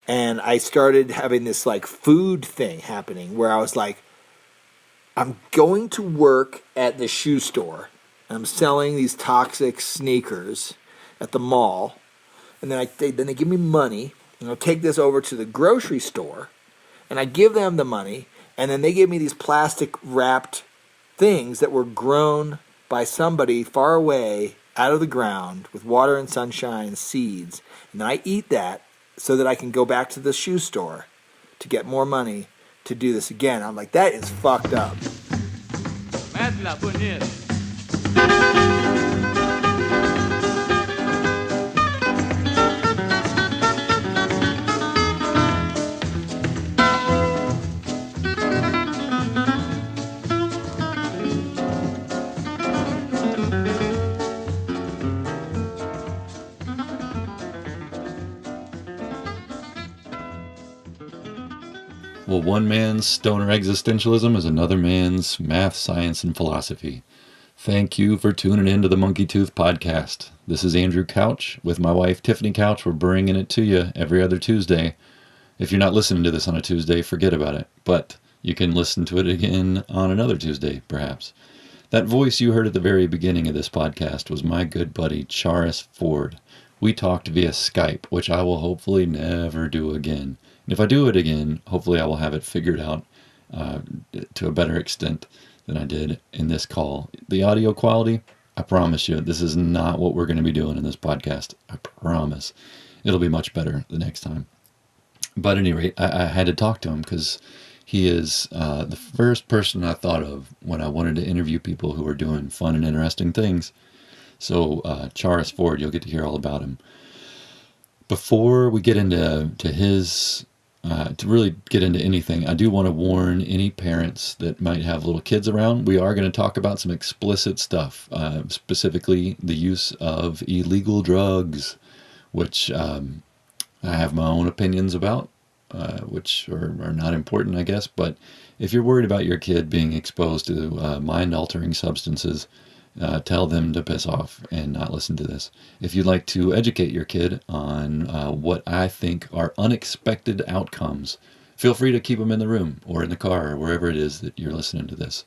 And I started having this like food thing happening where I was like, I'm going to work at the shoe store. I'm selling these toxic sneakers at the mall, and then then they give me money, and I'll take this over to the grocery store, and I give them the money, and then they give me these plastic wrapped things that were grown by somebody far away out of the ground with water and sunshine and seeds, and I eat that so that I can go back to the shoe store to get more money to do this again. I'm like, that is fucked up. Well, one man's stoner existentialism is another man's math, science, and philosophy. Thank you for tuning in to the Monkey Tooth Podcast. This is Andrew Couch with my wife, Tiffany Couch. We're bringing it to you every other Tuesday. If you're not listening to this on a Tuesday, forget about it. But you can listen to it again on another Tuesday, perhaps. That voice you heard at the very beginning of this podcast was my good buddy, Charris Ford. We talked via Skype, which I will hopefully never do again. And if I do it again, hopefully I will have it figured out to a better extent than I did in this call. The audio quality, I promise you, this is not what we're going to be doing in this podcast. I promise. It'll be much better the next time. But at any rate, I had to talk to him because he is the first person I thought of when I wanted to interview people who are doing fun and interesting things. So Charris Ford, you'll get to hear all about him. Before we get into his... to really get into anything, I do want to warn any parents that might have little kids around. We are going to talk about some explicit stuff, specifically the use of illegal drugs, which I have my own opinions about, which are not important, I guess. But if you're worried about your kid being exposed to mind-altering substances, tell them to piss off and not listen to this. If you'd like to educate your kid on what I think are unexpected outcomes, feel free to keep them in the room or in the car or wherever it is that you're listening to this.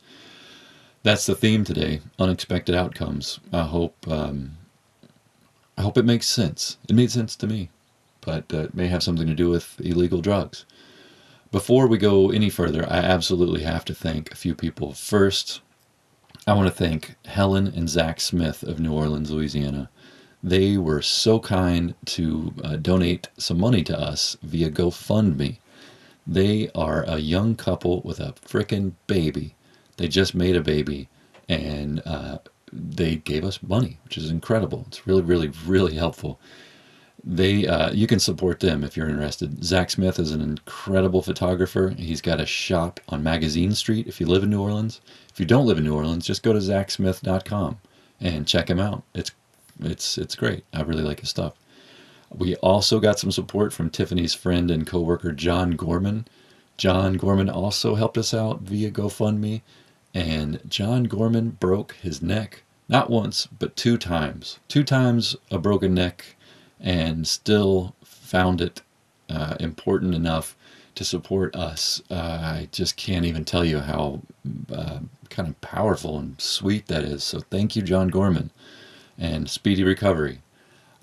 That's the theme today, unexpected outcomes. I hope it makes sense. It made sense to me, but it may have something to do with illegal drugs. Before we go any further, I absolutely have to thank a few people. First, I want to thank Helen and Zach Smith of New Orleans, Louisiana. They were so kind to donate some money to us via GoFundMe. They are a young couple with a frickin' baby. They just made a baby, and they gave us money, which is incredible. It's really, really, really helpful. You can support them if you're interested. Zach Smith is an incredible photographer. He's got a shop on Magazine Street if you live in New Orleans. If you don't live in New Orleans, just go to zachsmith.com and check him out. It's great. I really like his stuff. We also got some support from Tiffany's friend and coworker John Gorman. John Gorman also helped us out via GoFundMe, and John Gorman broke his neck not once but 2 times. 2 times a broken neck, and still found it important enough to support us. I just can't even tell you how kind of powerful and sweet that is. So thank you, John Gorman, and speedy recovery.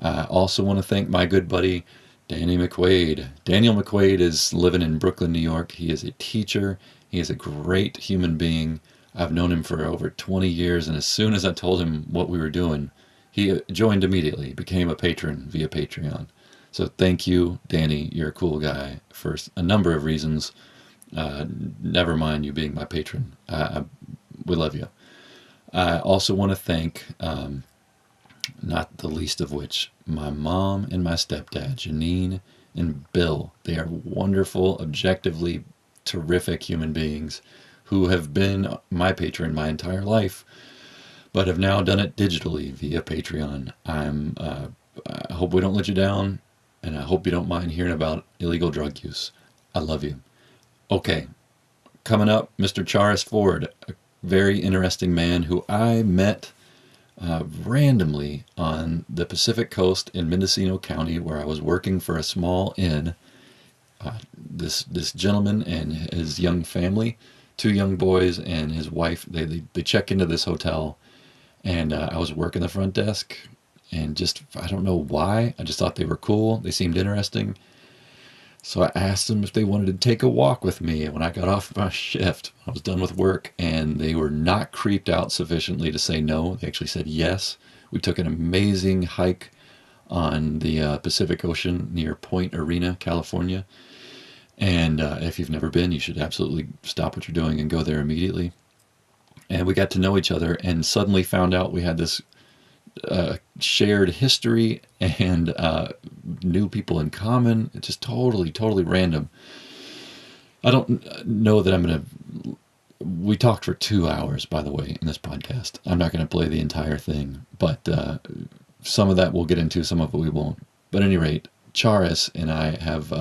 I also want to thank my good buddy, Danny McQuaid. Daniel McQuaid is living in Brooklyn, New York. He is a teacher. He is a great human being. I've known him for over 20 years, and as soon as I told him what we were doing, he joined immediately, became a patron via Patreon. So thank you, Danny. You're a cool guy for a number of reasons. Never mind you being my patron. We love you. I also want to thank, not the least of which, my mom and my stepdad, Janine and Bill. They are wonderful, objectively terrific human beings who have been my patron my entire life, but have now done it digitally via Patreon. I hope we don't let you down, and I hope you don't mind hearing about illegal drug use. I love you. Okay, coming up, Mr. Charris Ford, a very interesting man who I met randomly on the Pacific Coast in Mendocino County, where I was working for a small inn. this gentleman and his young family, two young boys and his wife. They check into this hotel, and I was working the front desk, and just I don't know why, I just thought they were cool. They seemed interesting. So I asked them if they wanted to take a walk with me when I got off my shift. I was done with work, and they were not creeped out sufficiently to say no. They actually said yes. We took an amazing hike on the Pacific Ocean near Point Arena, California. And if you've never been, you should absolutely stop what you're doing and go there immediately. And we got to know each other, and suddenly found out we had this shared history and new people in common. It's just totally random. I don't know that I'm going to... We talked for 2 hours, by the way, in this podcast. I'm not going to play the entire thing, but some of that we'll get into, some of it we won't. But at any rate, Charris and I have...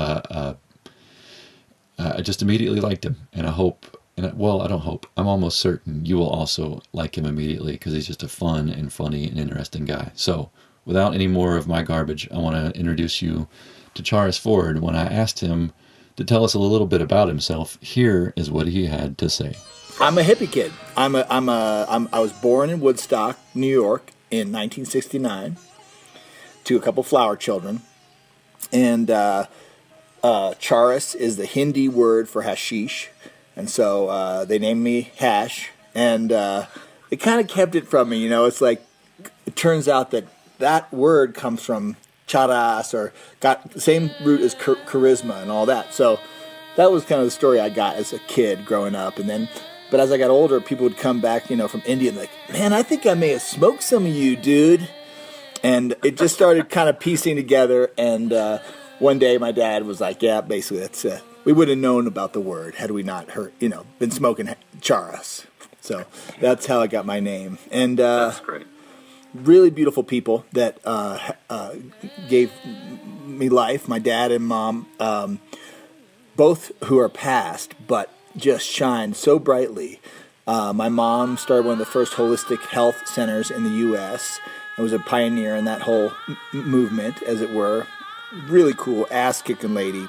I just immediately liked him, and I hope... well, I don't hope. I'm almost certain you will also like him immediately, because he's just a fun and funny and interesting guy. So, without any more of my garbage, I want to introduce you to Charris Ford. When I asked him to tell us a little bit about himself, here is what he had to say. I'm a hippie kid. I was born in Woodstock, New York, in 1969, to a couple flower children, and Charris is the Hindi word for hashish. And so they named me Hash, and it kind of kept it from me. You know, it's like, it turns out that word comes from charas, or got the same root as charisma and all that. So that was kind of the story I got as a kid growing up. And then, but as I got older, people would come back, you know, from India and like, man, I think I may have smoked some of you, dude. And it just started kind of piecing together. And one day my dad was like, yeah, basically that's we would have known about the word had we not been smoking charas. So that's how I got my name. And that's great. Really beautiful people that gave me life. My dad and mom, both who are passed, but just shine so brightly. My mom started one of the first holistic health centers in the U.S. and was a pioneer in that whole movement, as it were. Really cool, ass-kicking lady.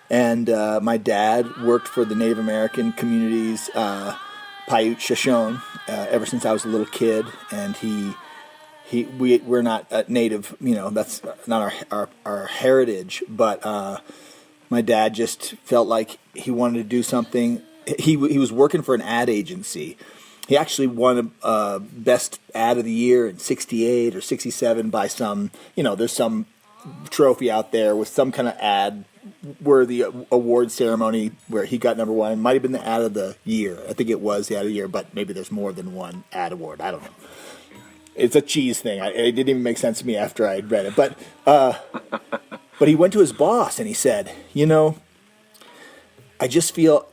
And my dad worked for the Native American communities, Paiute Shoshone, ever since I was a little kid. And we're not Native, that's not our heritage. But my dad just felt like he wanted to do something. He was working for an ad agency. He actually won a best ad of the year in '68 or '67 by some, there's some trophy out there with some kind of ad worthy award ceremony where he got number one. It might have been the ad of the year. I think it was the ad of the year, but maybe there's more than one ad award. I don't know. It's a cheese thing. It didn't even make sense to me after I had read it. But he went to his boss and he said, I just feel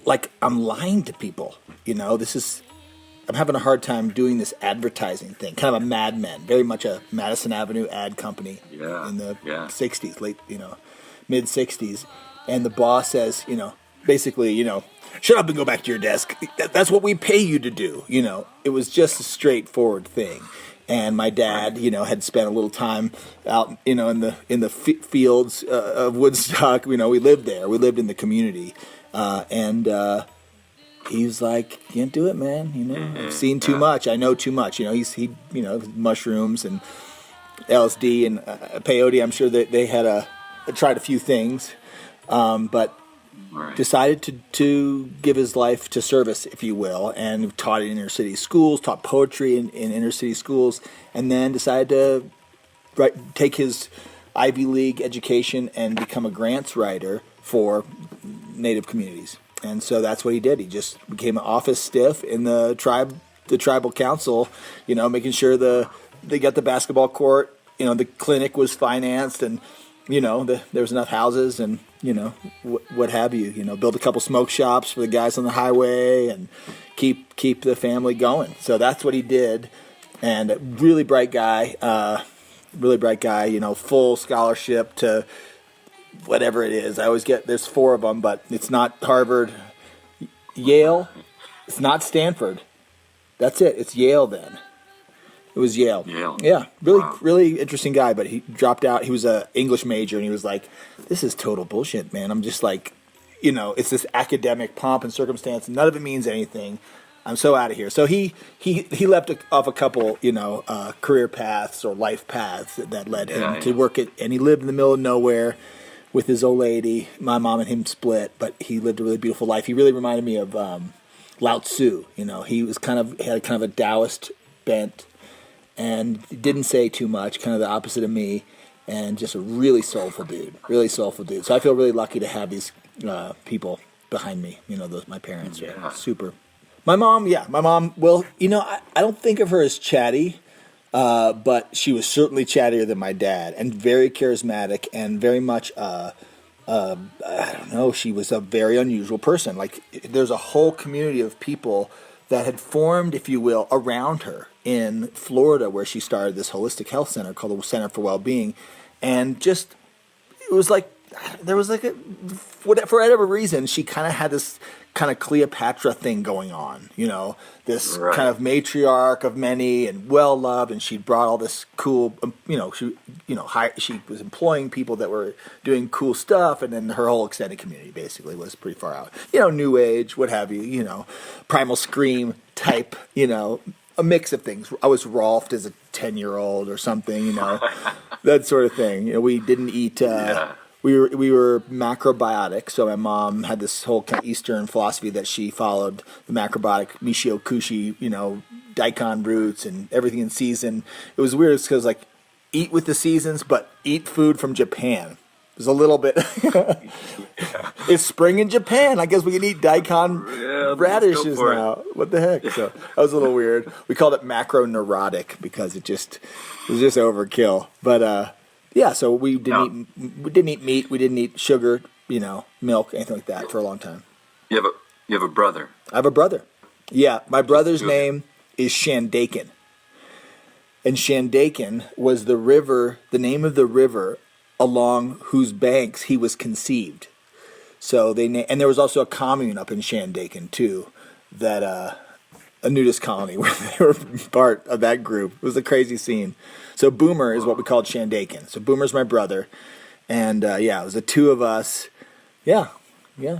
like I'm lying to people. I'm having a hard time doing this advertising thing. Kind of a Mad Men, very much a Madison Avenue ad company in the 60s, mid 60s. And the boss says, basically, shut up and go back to your desk. That's what we pay you to do. It was just a straightforward thing. And my dad, had spent a little time out, in the fields of Woodstock. We lived there. We lived in the community. He was like, "Can't do it, man. I've seen too much. I know too much. He mushrooms and LSD and peyote. I'm sure that they had tried a few things, but decided to give his life to service, if you will, and taught in inner city schools, taught poetry in inner city schools, and then decided to take his Ivy League education and become a grants writer for Native communities." And so that's what he did. He just became an office stiff in the tribal council, making sure they got the basketball court, the clinic was financed, and there was enough houses, and what have you. Build a couple smoke shops for the guys on the highway, and keep the family going. So that's what he did. And a really bright guy, full scholarship to whatever it is. I always there's 4 of them, but it's not Harvard, Yale, it's not Stanford. That's it. It's Yale then. It was Yale. Yale. Yeah, really, Wow. really interesting guy. But he dropped out. He was a English major, and he was like, "This is total bullshit, man. I'm just like, it's this academic pomp and circumstance. None of it means anything. I'm so out of here." So he left off a couple, career paths or life paths that led him to work at, and he lived in the middle of nowhere with his old lady. My mom and him split, but he lived a really beautiful life. He really reminded me of Lao Tzu. He was had kind of a Taoist bent, and didn't say too much, kind of the opposite of me, and just a really soulful dude. So I feel really lucky to have these people behind me. My parents are super. My mom, well, I don't think of her as chatty, but she was certainly chattier than my dad, and very charismatic, and very much, I don't know, she was a very unusual person. Like, there's a whole community of people that had formed, if you will, around her in Florida, where she started this holistic health center called the Center for Wellbeing. And just, it was like, there was like for whatever reason, she kind of had this kind of Cleopatra thing going on, this kind of matriarch of many and well-loved, and she brought all this cool, she was employing people that were doing cool stuff, and then her whole extended community basically was pretty far out. New Age, what have you, Primal Scream type, a mix of things. I was Rolfed as a 10-year-old or something, that sort of thing. We didn't eat... We were macrobiotic, so my mom had this whole kind of Eastern philosophy that she followed, the macrobiotic Michio Kushi, daikon roots and everything in season. It was weird because eat with the seasons, but eat food from Japan. There's a little bit. It's spring in Japan. I guess we can eat daikon radishes now. What the heck? So that was a little weird. We called it macroneurotic because it was just overkill. But so we didn't eat meat, we didn't eat sugar, milk, anything like that for a long time. You have a brother. I have a brother. Yeah, my brother's name is Shandaken. And Shandaken was the name of the river along whose banks he was conceived. So and there was also a commune up in Shandaken too, that a nudist colony where they were part of that group. It was a crazy scene. So Boomer is what we called Shandaken. So Boomer's my brother. And it was the two of us. Yeah,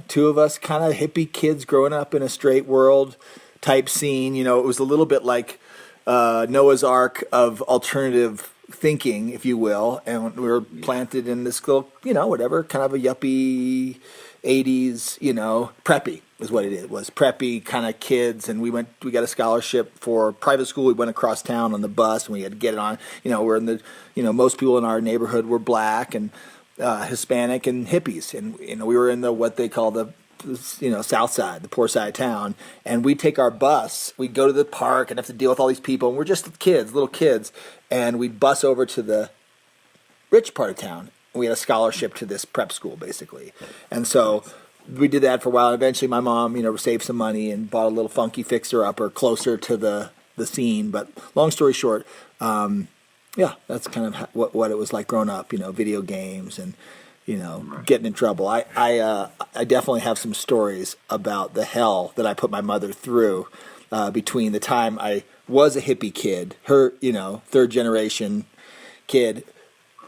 two of us kind of hippie kids growing up in a straight world type scene. It was a little bit like Noah's Ark of alternative thinking, if you will. And we were planted in this little, whatever, kind of a yuppie 80s, preppy is what it was. Preppy kind of kids, and we got a scholarship for private school. We went across town on the bus, and we had to get it on. We're in the, most people in our neighborhood were black and Hispanic and hippies, and we were in the what they call the south side, the poor side of town, and we'd take our bus. We'd go to the park and have to deal with all these people, and we're just kids, little kids, and we'd bus over to the rich part of town. We had a scholarship to this prep school, basically. And so we did that for a while. Eventually, my mom, saved some money and bought a little funky fixer-upper closer to the scene. But long story short, that's kind of what it was like growing up, video games and, getting in trouble. I definitely have some stories about the hell that I put my mother through between the time I was a hippie kid, her, third-generation kid,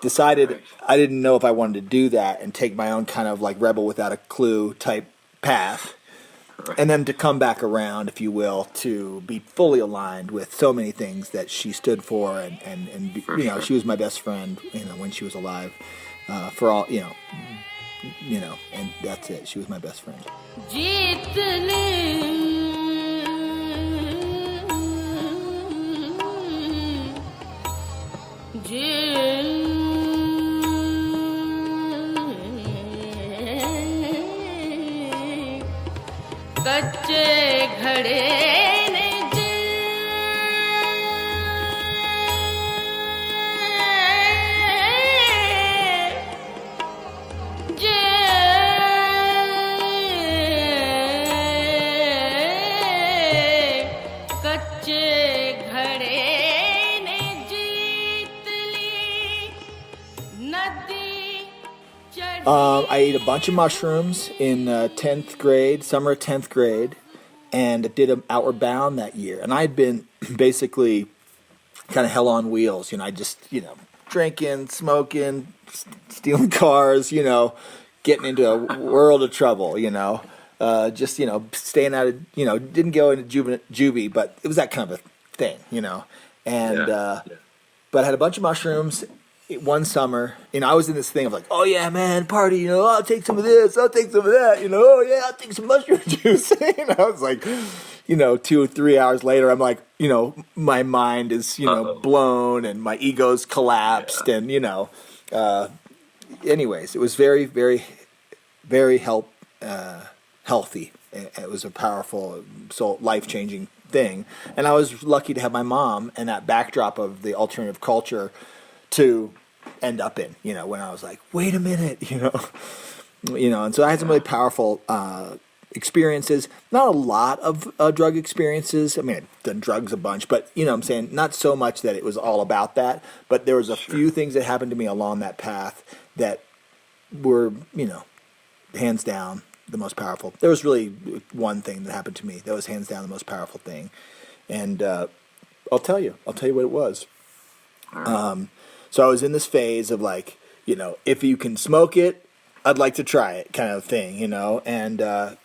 decided I didn't know if I wanted to do that and take my own kind of like rebel without a clue type path. And then to come back around, if you will, to be fully aligned with so many things that she stood for and she was my best friend, when she was alive, for all, and that's it. She was my best friend. कच्चे घड़े ने कच्चे घड़े ने जीत ली नदी. I ate a bunch of mushrooms in 10th grade, summer of 10th grade, and did an Outward Bound that year. And I had been basically kind of hell on wheels. I just, drinking, smoking, stealing cars, getting into a world of trouble, just, staying out of, didn't go into juvie, but it was that kind of a thing, and, but I had a bunch of mushrooms one summer. I was in this thing of like, oh yeah, man, party, I'll take some of this, I'll take some of that, oh yeah, I'll take some mushroom juice. I was like, 2 or 3 hours later, I'm like, my mind is, blown and my ego's collapsed. And, anyways, it was very, very, very healthy. It was a powerful, life-changing thing. And I was lucky to have my mom and that backdrop of the alternative culture to end up in, when I was like, wait a minute, and so I had some really powerful experiences, not a lot of drug experiences. I mean, I've done drugs a bunch, but I'm saying not so much that it was all about that, but there was a few things that happened to me along that path that were, hands down the most powerful. There was really one thing that happened to me that was hands down the most powerful thing. And I'll tell you what it was. So I was in this phase of like, if you can smoke it, I'd like to try it kind of thing, and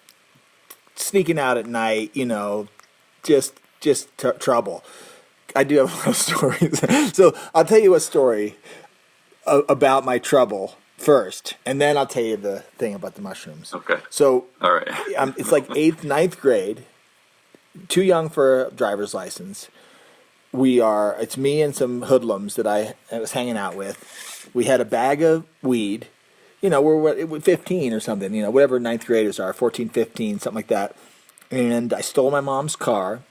sneaking out at night, just trouble. I do have a lot of stories. So I'll tell you a story about my trouble first, and then I'll tell you the thing about the mushrooms. Okay. So all right. It's like 8th, 9th grade, too young for a driver's license. It's me and some hoodlums that I was hanging out with. We had a bag of weed. We're 15 or something, whatever 9th graders are, 14, 15, something like that. And I stole my mom's car,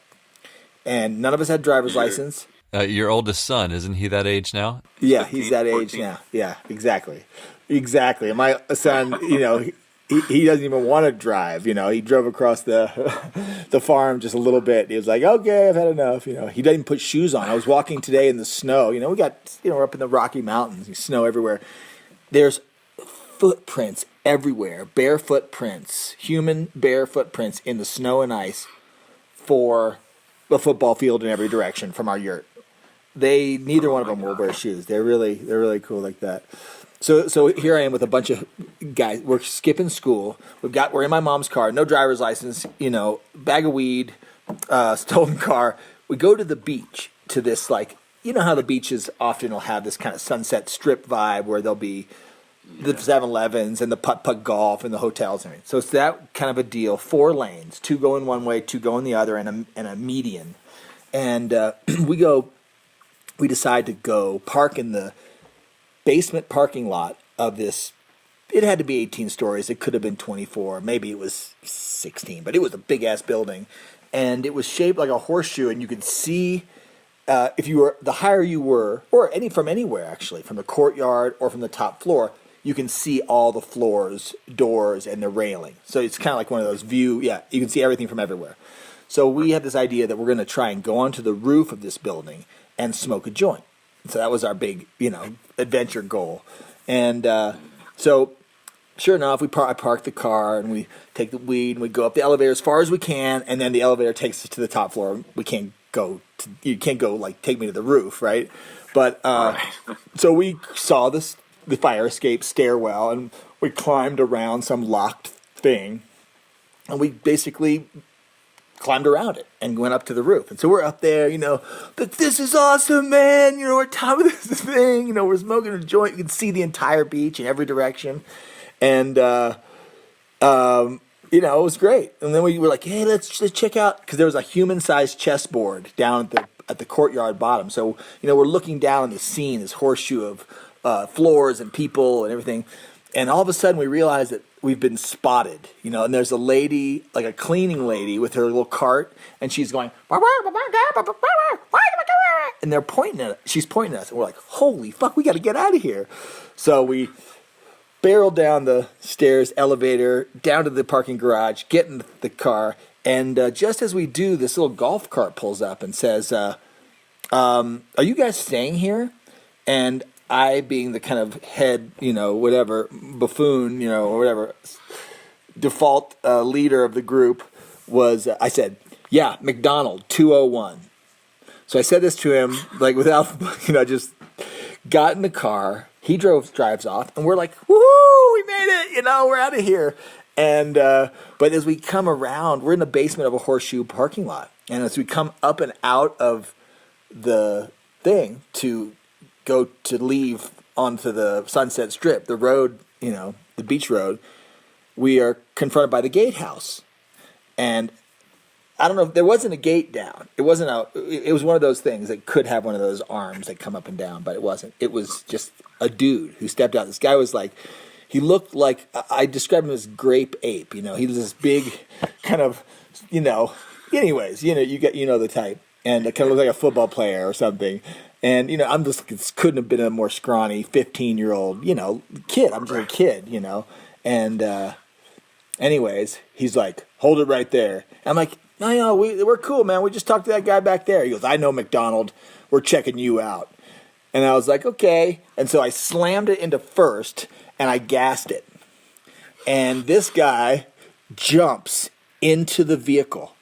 and none of us had driver's license. Your oldest son, isn't he that age now? Yeah, he's that 14. Age now. Yeah, exactly. And my son, he doesn't even want to drive. He drove across the farm just a little bit. He was like, okay, I've had enough. He didn't even put shoes on. I was walking today in the snow. We got, we're up in the Rocky Mountains. There's snow everywhere. There's footprints everywhere, bare footprints, human bare footprints in the snow and ice for a football field in every direction from our yurt. Neither one of them will wear shoes. They're really cool like that. So here I am with a bunch of guys. We're skipping school. We're in my mom's car, no driver's license, bag of weed, stolen car. We go to the beach to this, like, how the beaches often will have this kind of sunset strip vibe where there'll be the 7-Elevens and the putt-putt golf and the hotels and everything. So it's that kind of a deal. 4 lanes, 2 going one way, 2 going the other, and a median. And we decide to go park in the basement parking lot of this. It had to be 18 stories. It could have been 24. Maybe it was 16, but it was a big-ass building. And it was shaped like a horseshoe, and you could see if you were, the higher you were, or from anywhere actually, from the courtyard or from the top floor, you can see all the floors, doors, and the railing. So it's kind of like one of those you can see everything from everywhere. So we had this idea that we're going to try and go onto the roof of this building and smoke a joint. So that was our big, adventure goal. And so sure enough, I park the car and we take the weed and we go up the elevator as far as we can, and then the elevator takes us to the top floor. You can't go like take me to the roof, right? But so we saw the fire escape stairwell, and we climbed around some locked thing, and we basically climbed around it and went up to the roof. And so we're up there, but this is awesome, man. We're top of this thing. We're smoking a joint. You can see the entire beach in every direction. And, it was great. And then we were like, hey, let's check out, because there was a human-sized chessboard down at the courtyard bottom. So, we're looking down on the scene, this horseshoe of floors and people and everything. And all of a sudden we realize that we've been spotted, and there's a lady, like a cleaning lady with her little cart, and she's going, and they're pointing at us. She's pointing at us, and we're like, holy fuck, we got to get out of here. So we barrel down the stairs, elevator, down to the parking garage, get in the car, and just as we do, this little golf cart pulls up and says, are you guys staying here? And I, being the kind of head, whatever, buffoon, or whatever, default leader of the group, I said, yeah, McDonald, 201. So I said this to him, like without, just got in the car. He drives off, and we're like, woohoo, we made it, we're out of here. And, but as we come around, we're in the basement of a horseshoe parking lot. And as we come up and out of the thing to go to leave onto the Sunset Strip, the road, the beach road, we are confronted by the gatehouse. And I don't know, there wasn't a gate down. It wasn't it was one of those things that could have one of those arms that come up and down, but it wasn't. It was just a dude who stepped out. This guy was like, he looked like, I described him as grape ape, he was this big kind of, anyways, you know the type. And it kind of looked like a football player or something. And, I'm just, it couldn't have been a more scrawny 15-year-old, kid. I'm just a kid, And anyways, he's like, hold it right there. I'm like, no, we're cool, man. We just talked to that guy back there. He goes, I know, McDonald. We're checking you out. And I was like, okay. And so I slammed it into first, and I gassed it. And this guy jumps into the vehicle,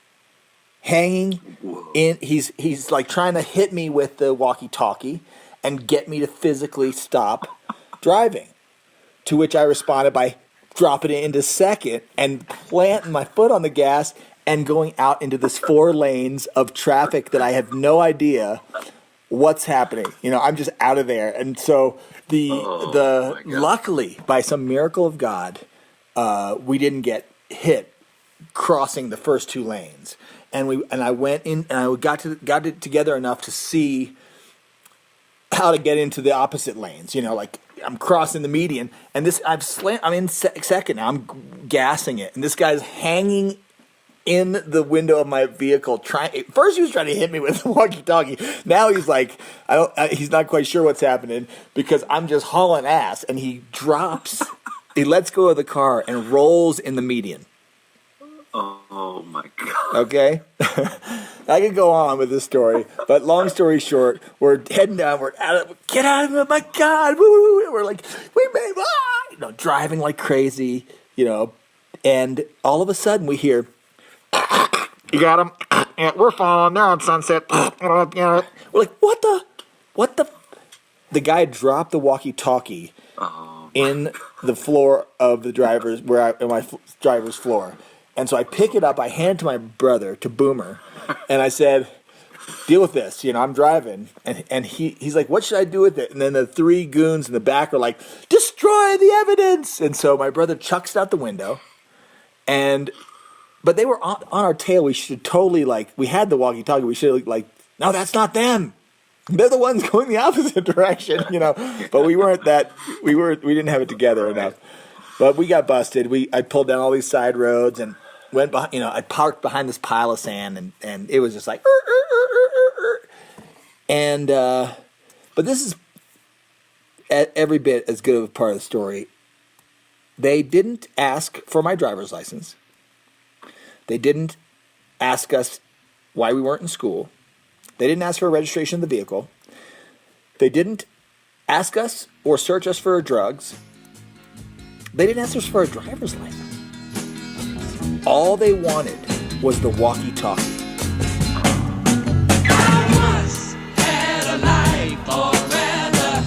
hanging in. He's like trying to hit me with the walkie-talkie and get me to physically stop driving. To which I responded by dropping it into second and planting my foot on the gas and going out into this 4 lanes of traffic that I have no idea what's happening. I'm just out of there. And so luckily, by some miracle of God, we didn't get hit crossing the first 2 lanes. And I went in, and I got it together enough to see how to get into the opposite lanes. Like I'm crossing the median, and I'm in second now. I'm gassing it, and this guy's hanging in the window of my vehicle. First, he was trying to hit me with the walkie-talkie. Now he's like, he's not quite sure what's happening because I'm just hauling ass, and he drops. He lets go of the car and rolls in the median. Oh my God. Okay? I could go on with this story, but long story short, we're heading down, get out of it, my God, woo, we're like, we made it, driving like crazy, and all of a sudden we hear, you got him, yeah, we're falling down Sunset, we're like, what the guy dropped the walkie-talkie in the floor of the driver's, in my driver's floor. And so I pick it up, I hand it to my brother, to Boomer, and I said, deal with this, I'm driving. And he's like, what should I do with it? And then the 3 goons in the back are like, destroy the evidence. And so my brother chucks it out the window, but they were on our tail. We should totally, we had the walkie-talkie, we should no, that's not them. They're the ones going the opposite direction, but we didn't have it together enough. But we got busted. I pulled down all these side roads and went behind, I parked behind this pile of sand, and it was just like, and but this is every bit as good of a part of the story. They didn't ask for my driver's license. They didn't ask us why we weren't in school. They didn't ask for a registration of the vehicle. They didn't ask us or search us for drugs. They didn't ask us for a driver's license. All they wanted was the walkie-talkie. I once had a life, or rather,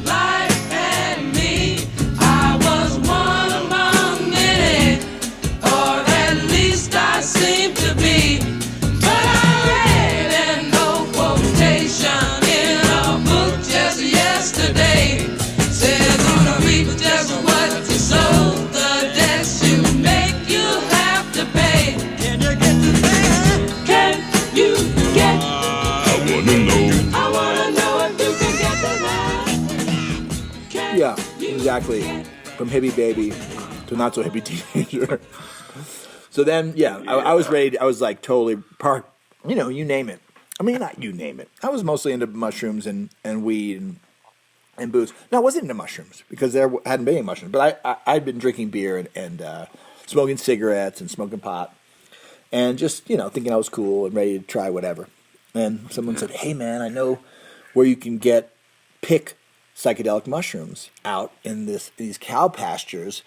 life had me. I was one among many, or at least I seemed to be. But I read an old quotation in a book just yesterday. Says gonna reap just what you sow, the debts you make, you have to pay. Can you get to that? Can you get? I wanna know if you can get to that. Can Yeah, you exactly. get? From hippie baby to not so hippie teenager. So then, I was ready. I was like totally parked. You name it. I mean, not you name it. I was mostly into mushrooms and weed and booze. No, I wasn't into mushrooms because there hadn't been any mushrooms. But I'd been drinking beer and smoking cigarettes and smoking pot. And just, thinking I was cool and ready to try whatever. And someone said, hey, man, I know where you can pick psychedelic mushrooms out in these cow pastures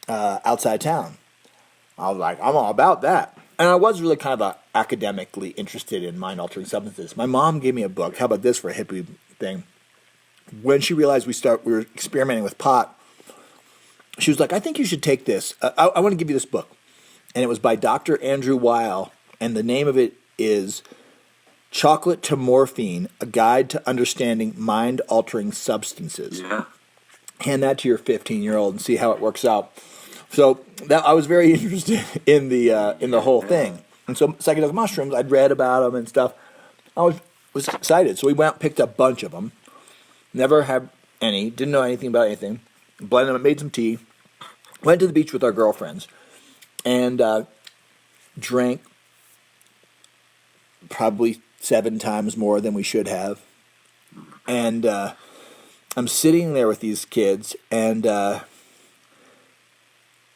outside town. I was like, I'm all about that. And I was really kind of academically interested in mind-altering substances. My mom gave me a book. How about this for a hippie thing? When she realized we were experimenting with pot, she was like, I think you should take this. I want to give you this book. And it was by Dr. Andrew Weil, and the name of it is Chocolate to Morphine, A Guide to Understanding Mind-Altering Substances. Yeah. Hand that to your 15-year-old and see how it works out. So that I was very interested in the whole thing. And so psychedelic mushrooms, I'd read about them and stuff. I was excited. So we went out, picked a bunch of them. Never had any. Didn't know anything about anything. Blended them, made some tea. Went to the beach with our girlfriends. And drank probably 7 times more than we should have. And I'm sitting there with these kids, and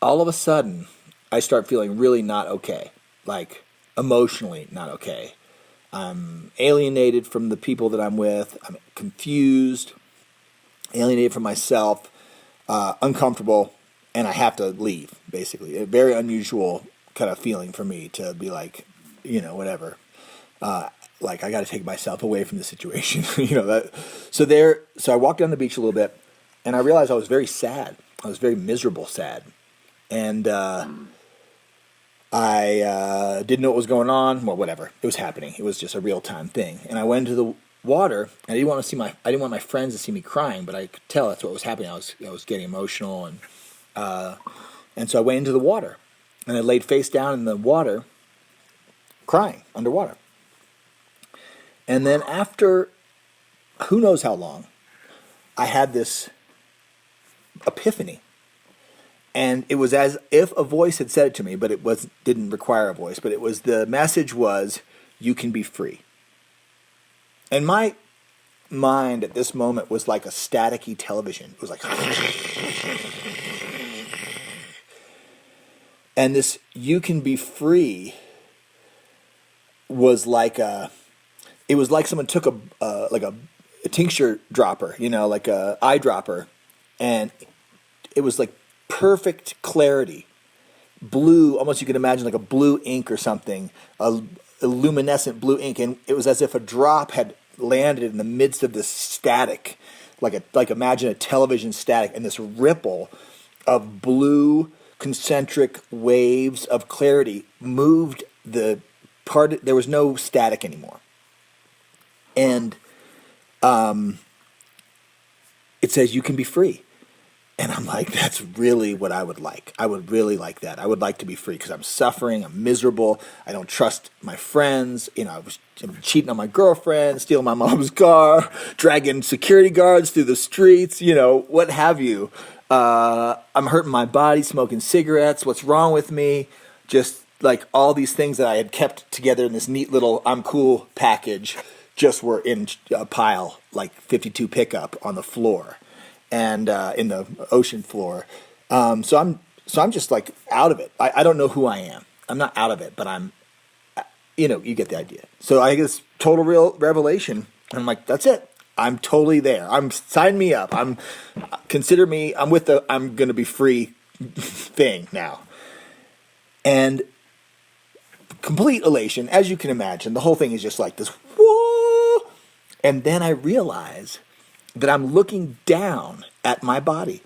all of a sudden, I start feeling really not okay, like emotionally not okay. I'm alienated from the people that I'm with. I'm confused, alienated from myself, uncomfortable, and I have to leave, basically. A very unusual kind of feeling for me to be like, whatever. Like I got to take myself away from the situation, So I walked down the beach a little bit, and I realized I was very sad. I was very miserable, sad, and I didn't know what was going on. Well, whatever, it was happening. It was just a real time thing. And I went into the water. I didn't want my friends to see me crying, but I could tell that's what was happening. I was getting emotional, and so I went into the water, and I laid face down in the water, crying underwater. And then after who knows how long, I had this epiphany. And it was as if a voice had said it to me, but didn't require a voice. But the message was, you can be free. And my mind at this moment was like a staticky television. It was like... And this you can be free was like it was like someone took a tincture dropper, like a eyedropper, and it was like perfect clarity, blue, almost you could imagine like a blue ink or something, a luminescent blue ink, and it was as if a drop had landed in the midst of this static, like imagine a television static, and this ripple of blue concentric waves of clarity moved the part. There was no static anymore. And it says you can be free. And I'm like, that's really what I would like. I would really like that. I would like to be free because I'm suffering. I'm miserable. I don't trust my friends. I'm cheating on my girlfriend, stealing my mom's car, dragging security guards through the streets, what have you. I'm hurting my body, smoking cigarettes. What's wrong with me? Just like all these things that I had kept together in this neat little I'm cool package just were in a pile, like 52 pickup on the floor and in the ocean floor. So I'm just like out of it. I don't know who I am. I'm not out of it, but I'm, you get the idea. So I get this total real revelation. And I'm like, that's it. I'm totally there. Sign me up. Consider me. I'm with the I'm going to be free thing now. And complete elation, as you can imagine. The whole thing is just like this, whoa. And then I realize that I'm looking down at my body.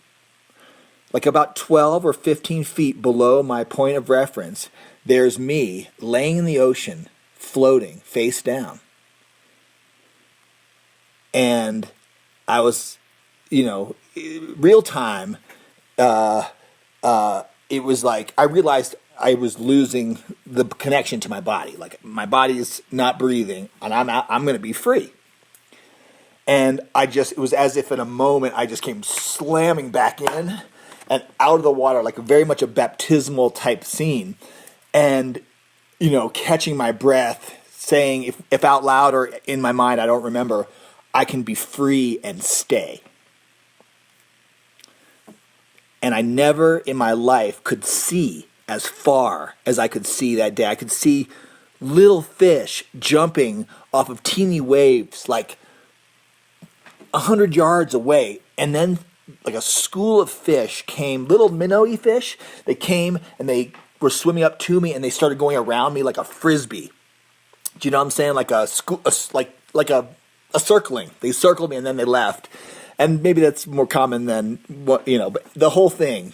Like about 12 or 15 feet below my point of reference, there's me laying in the ocean, floating face down. And I was, real time, it was like I realized I was losing the connection to my body. Like my body is not breathing, and I'm going to be free. And it was as if in a moment I just came slamming back in and out of the water, like very much a baptismal type scene. And, catching my breath, saying, if out loud or in my mind, I don't remember, I can be free and stay. And I never in my life could see as far as I could see that day. I could see little fish jumping off of teeny waves like 100 yards away. And then like a school of fish came, little minnowy fish. They came and they were swimming up to me and they started going around me like a frisbee. Do you know what I'm saying? Like a circling. They circled me and then they left. And maybe that's more common than what, but the whole thing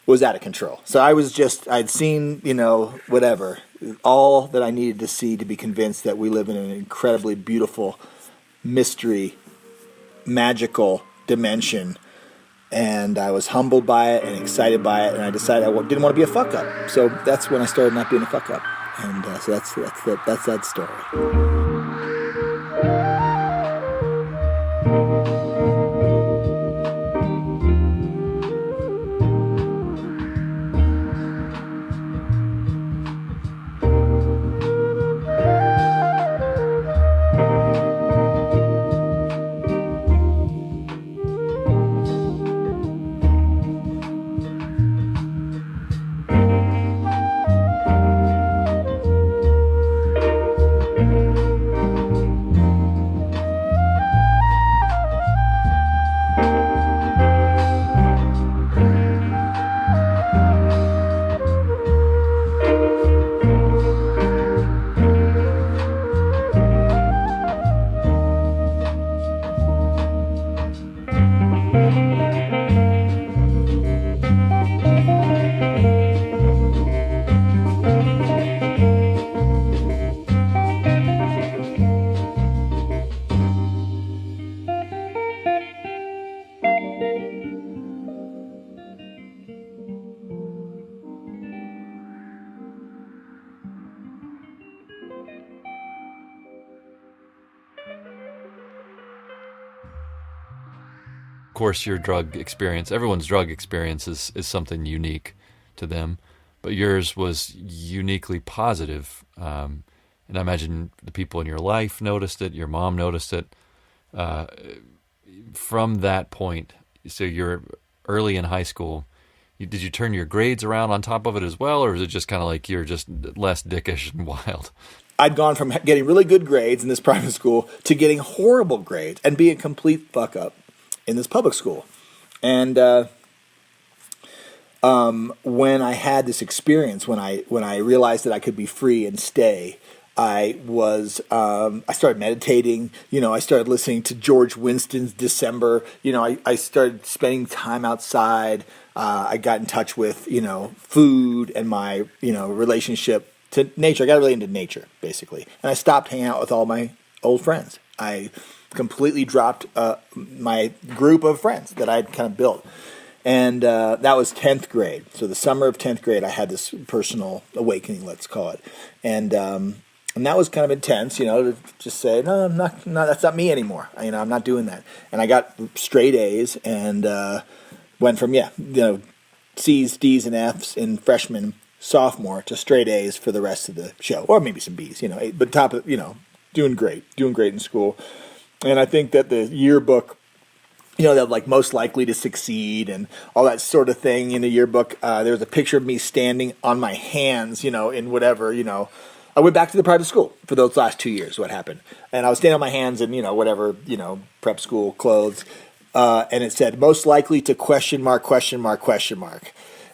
was out of control. So I'd seen, whatever, all that I needed to see to be convinced that we live in an incredibly beautiful mystery, magical dimension. And I was humbled by it and excited by it. And I decided I didn't want to be a fuck up. So that's when I started not being a fuck up. And so that's that story. Of course, your drug experience, everyone's drug experience is something unique to them, but yours was uniquely positive. And I imagine the people in your life noticed it, your mom noticed it. From that point, so you're early in high school, did you turn your grades around on top of it as well, or is it just kind of like you're just less dickish and wild? I'd gone from getting really good grades in this private school to getting horrible grades and being a complete fuck up in this public school. And when I had this experience, when I realized that I could be free and stay, I started meditating. I started listening to George Winston's December. I started spending time outside. I got in touch with food and my relationship to nature. I got really into nature, basically, and I stopped hanging out with all my old friends. I completely dropped my group of friends that I'd kind of built. And that was 10th grade. So the summer of 10th grade, I had this personal awakening, let's call it. And that was kind of intense, to just say, no, that's not me anymore. I'm not doing that. And I got straight A's and went from, C's, D's, and F's in freshman, sophomore to straight A's for the rest of the show. Or maybe some B's, but top of, doing great in school. And I think that the yearbook, they're like most likely to succeed and all that sort of thing in the yearbook. There was a picture of me standing on my hands, in whatever, I went back to the private school for those last 2 years, what happened. And I was standing on my hands in, whatever, prep school clothes. And it said, most likely to ?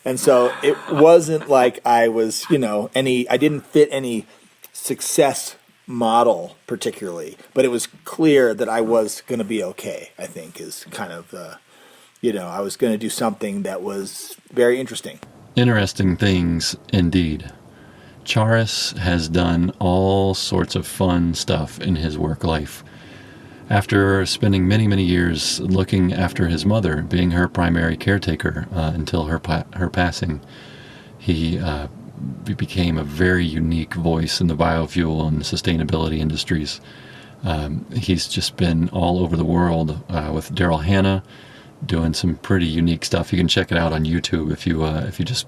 And so it wasn't like I was, I didn't fit any success model particularly, but it was clear that I was going to be okay, I think is kind of, I was going to do something that was very interesting. Interesting things indeed. Charris has done all sorts of fun stuff in his work life. After spending many, many years looking after his mother, being her primary caretaker until her passing, he became a very unique voice in the biofuel and sustainability industries. He's just been all over the world with Daryl Hannah, doing some pretty unique stuff. You can check it out on YouTube if you just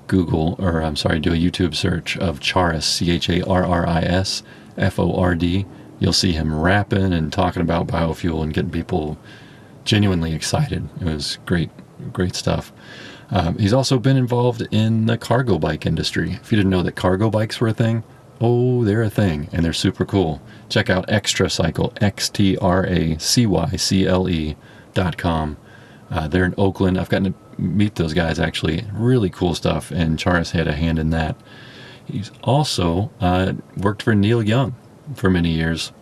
Google, do a YouTube search of Charris, Charris Ford. You'll see him rapping and talking about biofuel and getting people genuinely excited. It was great stuff. He's also been involved in the cargo bike industry. If you didn't know that cargo bikes were a thing, they're a thing, and they're super cool. Check out Xtracycle, XTRACYCLE.com. They're in Oakland. I've gotten to meet those guys, actually. Really cool stuff, and Charris had a hand in that. He's also worked for Neil Young for many years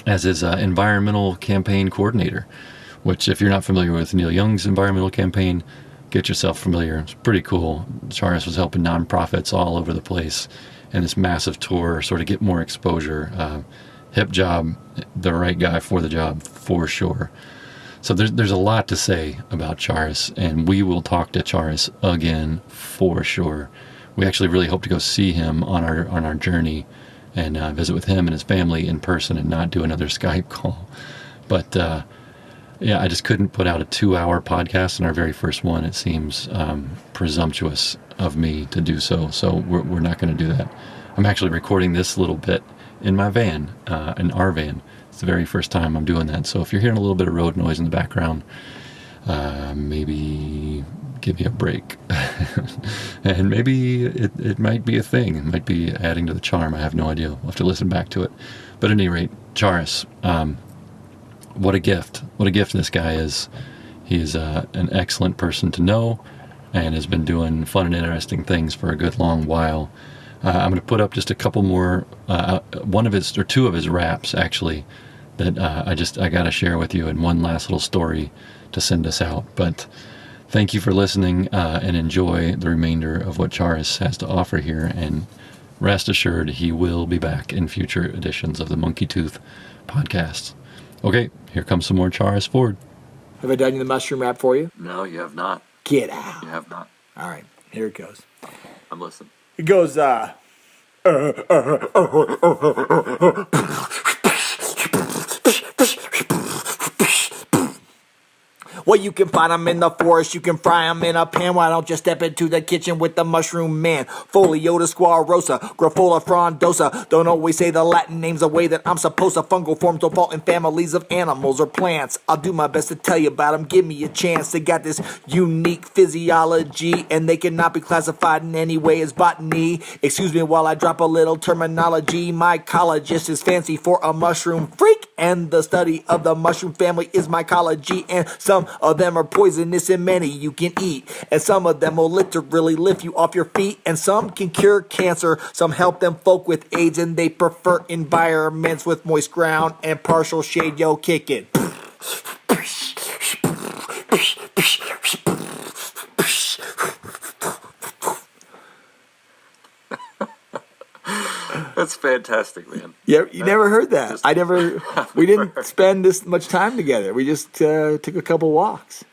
as his environmental campaign coordinator, which, if you're not familiar with Neil Young's environmental campaign, get yourself familiar. It's pretty cool. Charris was helping nonprofits all over the place in this massive tour, sort of get more exposure. Hip job, the right guy for the job, for sure. So there's a lot to say about Charris, and we will talk to Charris again for sure. We actually really hope to go see him on our journey and visit with him and his family in person and not do another Skype call. But yeah, I just couldn't put out a 2-hour podcast in our very first one. It seems presumptuous of me to do so. So we're not going to do that. I'm actually recording this little bit in my van, in our van. It's the very first time I'm doing that. So if you're hearing a little bit of road noise in the background, maybe give me a break. And maybe it might be a thing. It might be adding to the charm. I have no idea. We'll have to listen back to it. But at any rate, Charris, what a gift. What a gift this guy is. He's an excellent person to know and has been doing fun and interesting things for a good long while. I'm going to put up just a couple more, two of his raps, actually, that I got to share with you, and one last little story to send us out. But thank you for listening, and enjoy the remainder of what Charris has to offer here, and rest assured he will be back in future editions of the Monkey Tooth podcast. Okay, here comes some more Charris Ford. Have I done the mushroom rap for you? No, you have not. Get out. You have not. All right, here it goes. I'm listening. It goes, well, you can find them in the forest, you can fry them in a pan. Why don't you step into the kitchen with the mushroom man? Foliota squarosa, Graphola frondosa. Don't always say the Latin names the way that I'm supposed to. Fungal forms don't fall in families of animals or plants. I'll do my best to tell you about them, give me a chance. They got this unique physiology, and they cannot be classified in any way as botany. Excuse me while I drop a little terminology. Mycologist is fancy for a mushroom freak, and the study of the mushroom family is mycology. And some of them are poisonous and many you can eat, and some of them will literally lift you off your feet, and some can cure cancer, some help them folk with AIDS, and they prefer environments with moist ground and partial shade. Yo, kick it. That's fantastic, man. Yeah, you never heard that. We didn't spend this much time together. We just took a couple walks.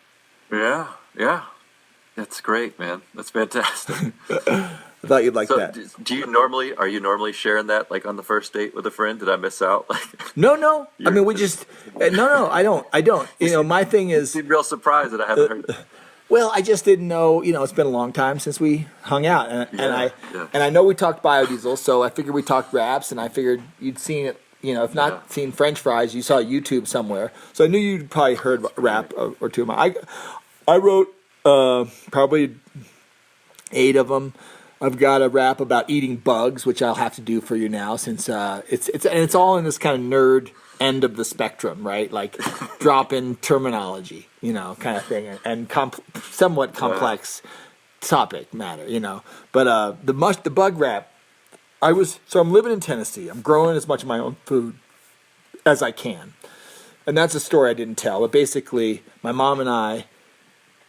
Yeah. That's great, man. That's fantastic. I thought you'd like So, that. are you normally sharing that, like, on the first date with a friend? Did I miss out? Like, No. I mean, we just, no, I don't. You know, my thing you is, seem real surprised that I haven't heard it. well, I just didn't know, it's been a long time since we hung out. And I know we talked biodiesel, so I figured we talked wraps, and I figured you'd seen it, if not seen French fries, you saw YouTube somewhere. So I knew you'd probably heard a rap or two of mine. I wrote probably 8 of them. I've got a rap about eating bugs, which I'll have to do for you now, since it's all in this kind of nerd end of the spectrum, right? Like drop-in terminology, kind of thing, and somewhat complex topic matter, But the bug rap, I'm living in Tennessee. I'm growing as much of my own food as I can, and that's a story I didn't tell. But basically, my mom and I,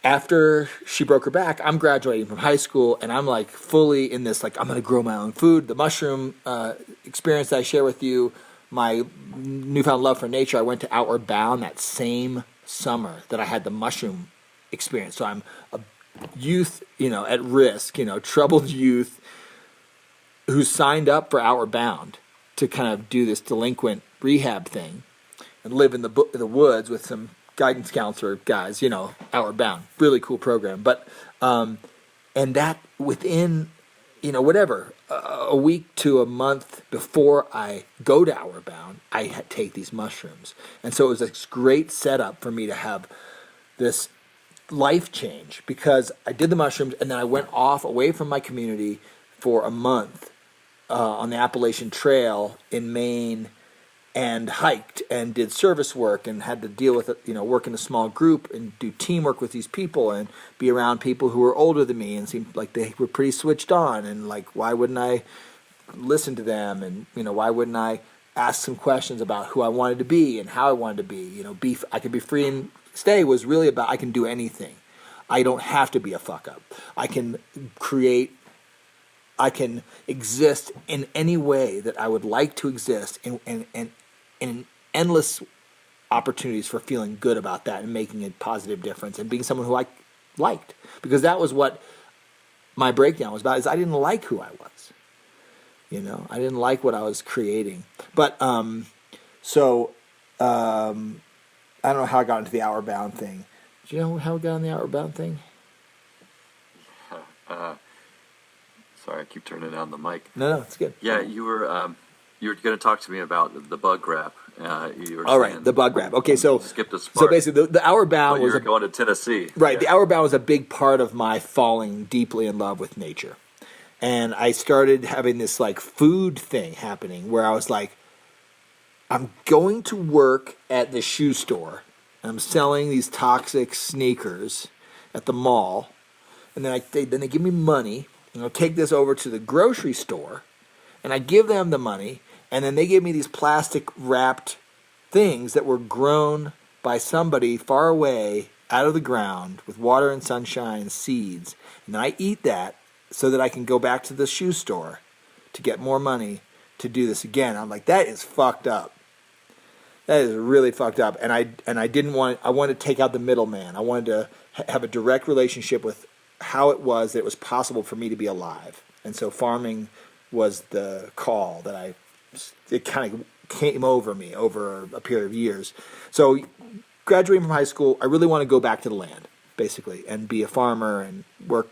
after she broke her back, I'm graduating from high school, and I'm like fully in this, like, I'm going to grow my own food. The mushroom experience that I share with you, my newfound love for nature, I went to Outward Bound that same summer that I had the mushroom experience. So I'm a youth, at risk, troubled youth who signed up for Outward Bound to kind of do this delinquent rehab thing and live in the woods with some guidance counselor guys, Outward Bound, really cool program. But and that within, a week to a month before I go to Outward Bound, I had to take these mushrooms, and so it was a great setup for me to have this life change, because I did the mushrooms, and then I went off away from my community for a month on the Appalachian Trail in Maine. and hiked and did service work and had to deal with, work in a small group and do teamwork with these people and be around people who were older than me and seemed like they were pretty switched on, and like, why wouldn't I listen to them, and why wouldn't I ask some questions about who I wanted to be and how I wanted to be. I could be free and stay was really about I can do anything. I don't have to be a fuck up. I can create. I can exist in any way that I would like to exist, and endless opportunities for feeling good about that and making a positive difference and being someone who I liked, because that was what my breakdown was about. Is I didn't like who I was. I didn't like what I was creating. But I don't know how I got into the Outward Bound thing. Do you know how I got on the Outward Bound thing? Sorry, I keep turning down the mic. No, it's good. Yeah, you were going to talk to me about the bug rap. You were All right, the bug rap. Okay, so skip the spark. So basically, the Outward Bound you was were going to Tennessee. Right, Yeah. the Outward Bound was a big part of my falling deeply in love with nature. And I started having this like food thing happening where I was like, I'm going to work at the shoe store. I'm selling these toxic sneakers at the mall. And then they give me money. And I'll take this over to the grocery store. And I give them the money. And then they give me these plastic wrapped things that were grown by somebody far away out of the ground with water and sunshine and seeds. And I eat that so that I can go back to the shoe store to get more money to do this again. I'm like, that is fucked up. That is really fucked up. And I didn't want. I wanted to take out the middleman. I wanted to have a direct relationship with how it was that it was possible for me to be alive. And so farming was the call that it kind of came over me over a period of years. So graduating from high school, I really want to go back to the land, basically, and be a farmer and work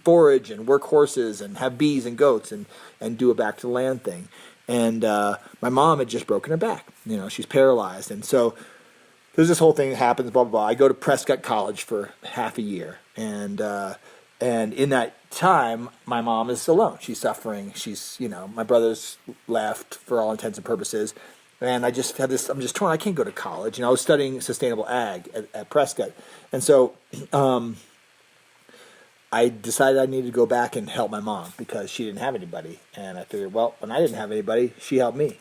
forage and work horses and have bees and goats and do a back to the land thing. And my mom had just broken her back. She's paralyzed. And so there's this whole thing that happens, blah, blah, blah. I go to Prescott College for half a year. And in that time, my mom is alone. She's suffering. She's, my brother's left for all intents and purposes. And I just had this, I'm just torn. I can't go to college. I was studying sustainable ag at Prescott. And so I decided I needed to go back and help my mom because she didn't have anybody. And I figured, well, when I didn't have anybody, she helped me,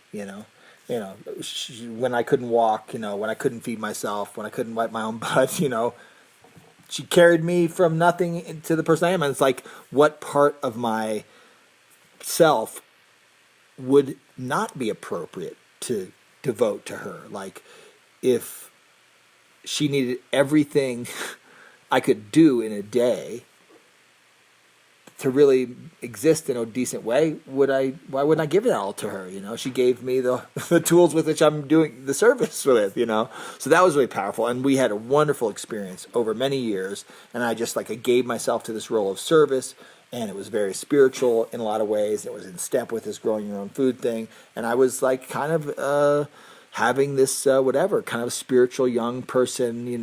when I couldn't walk, when I couldn't feed myself, when I couldn't wipe my own butt, she carried me from nothing to the person I am. And it's like, what part of my self would not be appropriate to devote to her? Like, if she needed everything I could do in a day to really exist in a decent way, why wouldn't I give it all to her? She gave me the tools with which I'm doing the service with, So that was really powerful. And we had a wonderful experience over many years. And I just I gave myself to this role of service, and it was very spiritual in a lot of ways. It was in step with this growing your own food thing. And I was kind of having this kind of spiritual young person,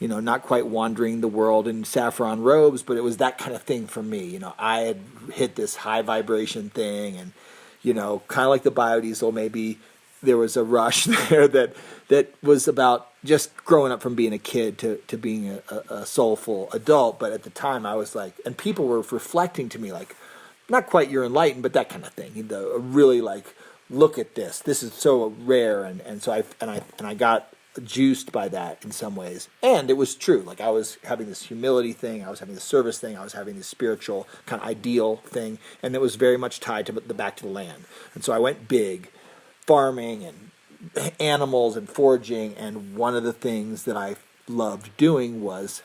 not quite wandering the world in saffron robes, but it was that kind of thing for me. I had hit this high vibration thing, and kind of like the biodiesel, maybe there was a rush there that was about just growing up from being a kid to being a soulful adult. But at the time I was like, and people were reflecting to me like, not quite you're enlightened, but that kind of thing. Really look at this. This is so rare, and so I got juiced by that in some ways. And it was true. I was having this humility thing, I was having this service thing, I was having this spiritual kind of ideal thing, and it was very much tied to the back to the land. And so I went big, farming and animals and foraging, and one of the things that I loved doing was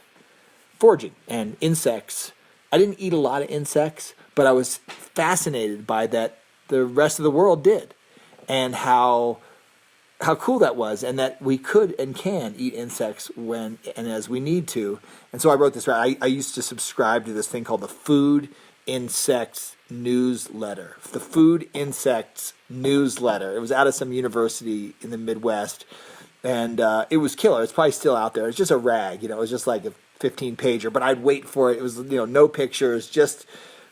foraging and insects. I didn't eat a lot of insects, but I was fascinated by that the rest of the world did, and how cool that was, and that we could and can eat insects when and as we need to. And so I wrote this. I used to subscribe to this thing called the Food Insects Newsletter. The Food Insects Newsletter. It was out of some university in the Midwest, and it was killer. It's probably still out there. It's just a rag, it was just like a 15-pager, but I'd wait for it. It was, no pictures, just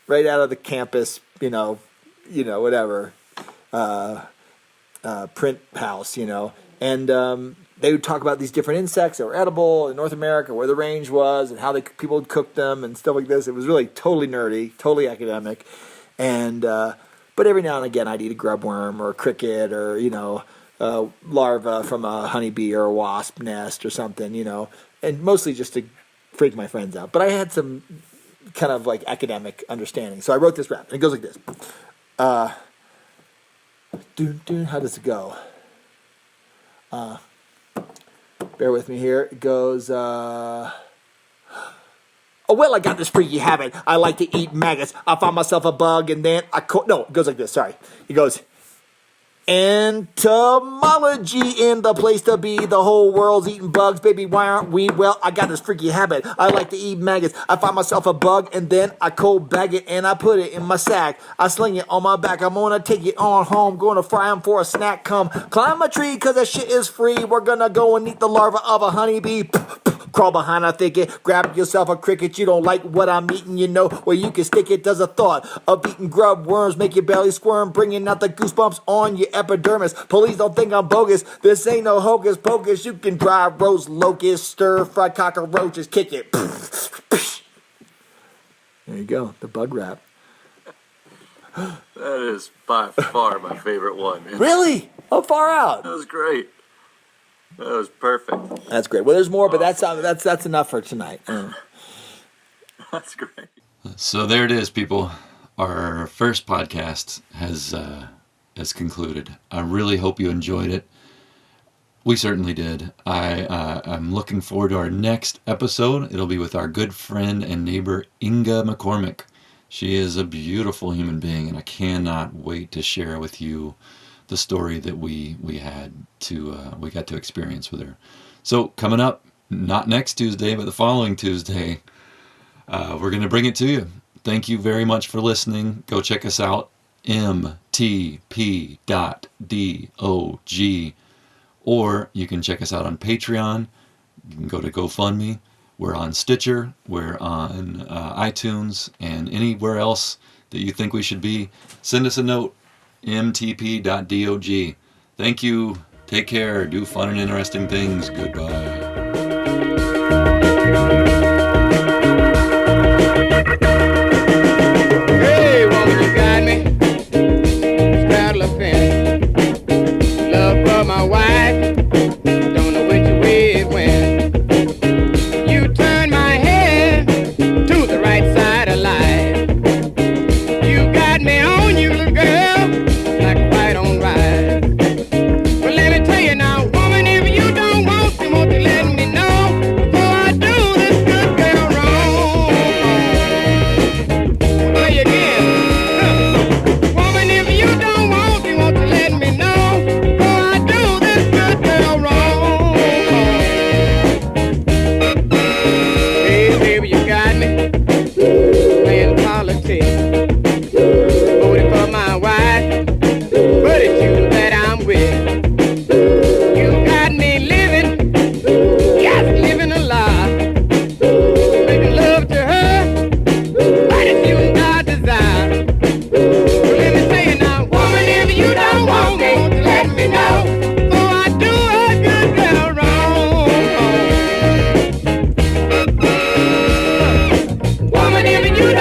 right out of the campus, whatever. print house, and they would talk about these different insects that were edible in North America, where the range was, and how people would cook them and stuff like this. It was really totally nerdy, totally academic, and but every now and again I'd eat a grub worm or a cricket or larva from a honeybee or a wasp nest or something, and mostly just to freak my friends out. But I had some kind of like academic understanding, so I wrote this rap, and it goes like this. How does it go? Bear with me here. It goes, oh, well, I got this freaky habit. I like to eat maggots. I found myself a bug and then no, it goes like this. Sorry. It goes, entomology in the place to be. The whole world's eating bugs, baby. Why aren't we? Well, I got this freaky habit. I like to eat maggots. I find myself a bug and then I cold bag it and I put it in my sack. I sling it on my back. I'm gonna take it on home. Gonna fry them for a snack. Come climb a tree cause that shit is free. We're gonna go and eat the larva of a honeybee. Crawl behind a thicket, grab yourself a cricket. You don't like what I'm eating, where you can stick it. Does a thought of eating grub worms make your belly squirm, bringing out the goosebumps on your epidermis. Police don't think I'm bogus. This ain't no hocus pocus. You can dry roast locusts, stir fry cockroaches, kick it. There you go, the bug rap. That is by far my favorite one. Really? How far out? That was great. That was perfect. That's great. Well, there's more, but that's enough for tonight. That's great. So there it is, people. Our first podcast has concluded. I really hope you enjoyed it. We certainly did. I'm looking forward to our next episode. It'll be with our good friend and neighbor Inga McCormick. She is a beautiful human being, and I cannot wait to share with you the story that we got to experience with her. So coming up, not next Tuesday, but the following Tuesday, we're going to bring it to you. Thank you very much for listening. Go check us out, mtp.dog, or you can check us out on Patreon. You can go to GoFundMe. We're on Stitcher. We're on iTunes, and anywhere else that you think we should be. Send us a note. mtp.dog. Thank you. Take care. Do fun and interesting things. Goodbye. Hey, woman, you got me. Straddle a fence. Love for my wife. Don't know which way it went. You turn my head to the right side of life. You got me on you, little girl, like white on rice. But let me tell you now, woman, if you don't want to let me know before I do this good girl wrong. Play again. Woman, if you don't want to let me know before I do this good girl wrong. Hey, baby, you got me playing politics. Voted for my wife, but it's you that I'm with. You got me living, yes, living a lie. Making love to her, but it's you I desire. So let me say it now, woman, if you don't want me, let me know before I do a good girl wrong. Woman, if you